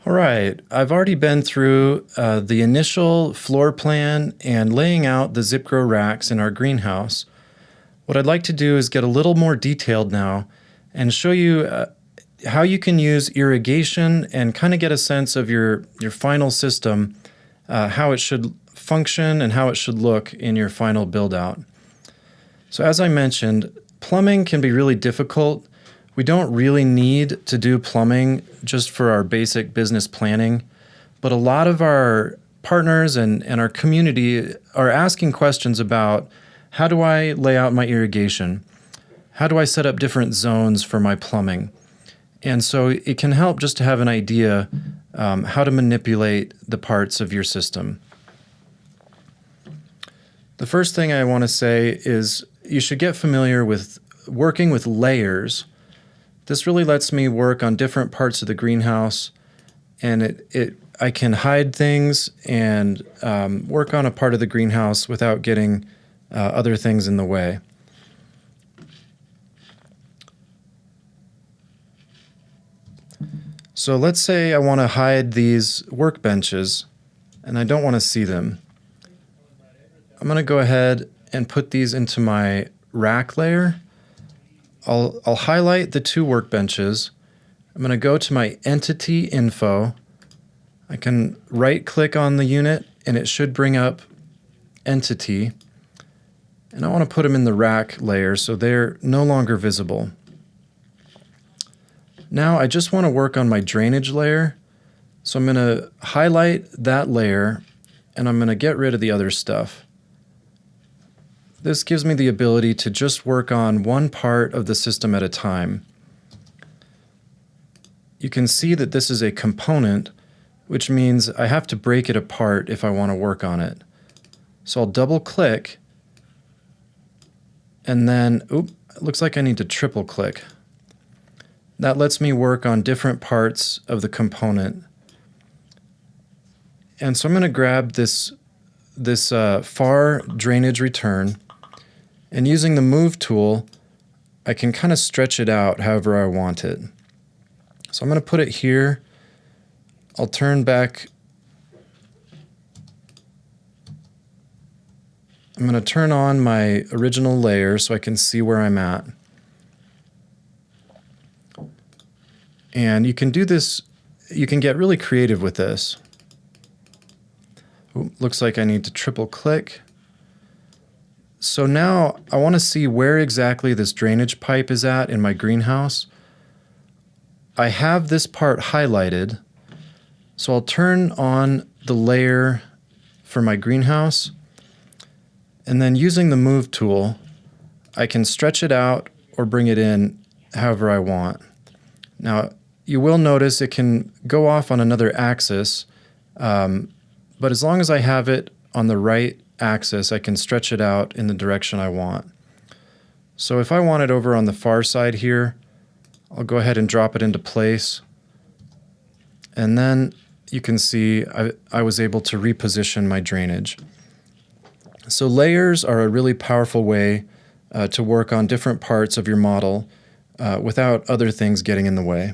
All right, I've already been through the initial floor plan and laying out the zip grow racks in our greenhouse. What I'd like to do is get a little more detailed now and show you how you can use irrigation and kind of get a sense of your final system, how it should function and how it should look in your final build out. So as I mentioned, plumbing can be really difficult. We don't really need to do plumbing just for our basic business planning, but a lot of our partners and our community are asking questions about how do I lay out my irrigation? How do I set up different zones for my plumbing? And so it can help just to have an idea how to manipulate the parts of your system. The first thing I want to say is you should get familiar with working with layers. This really lets me work on different parts of the greenhouse, and I can hide things and work on a part of the greenhouse without getting other things in the way. So let's say I want to hide these workbenches and I don't want to see them. I'm going to go ahead and put these into my rack layer. I'll highlight the two workbenches. I'm going to go to my entity info. I can right click on the unit and it should bring up entity. And I want to put them in the rack layer so they're no longer visible. Now I just want to work on my drainage layer. So I'm going to highlight that layer and I'm going to get rid of the other stuff. This gives me the ability to just work on one part of the system at a time. You can see that this is a component, which means I have to break it apart if I want to work on it. So I'll double click and then, it looks like I need to triple click. That lets me work on different parts of the component. And so I'm going to grab this far drainage return, and using the move tool, I can kind of stretch it out however I want it. So I'm going to put it here. I'll turn back. I'm going to turn on my original layer so I can see where I'm at. And you can do this, you can get really creative with this. Looks like I need to triple click. So now I want to see where exactly this drainage pipe is at in my greenhouse. I have this part highlighted, so I'll turn on the layer for my greenhouse, and then using the move tool, I can stretch it out or bring it in however I want. Now, you will notice it can go off on another axis, but as long as I have it on the right axis, I can stretch it out in the direction I want. So if I want it over on the far side here, I'll go ahead and drop it into place. And then you can see I was able to reposition my drainage. So layers are a really powerful way to work on different parts of your model without other things getting in the way.